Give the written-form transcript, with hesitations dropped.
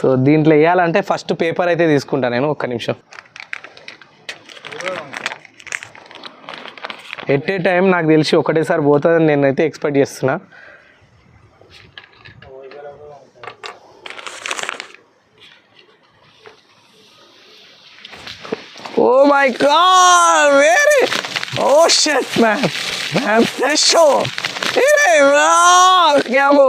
So దీంట్లో వేయాలంటే first paper అయితే తీసుకుంటా నేను. ఒక్క నిమిషం. ఎట్ ఏ టైం నాకు తెలిసి ఒకటేసారి పోతుందని నేనైతే ఎక్స్పెక్ట్ చేస్తున్నా. Oh my God, very oh shit man, man fresh क्या वो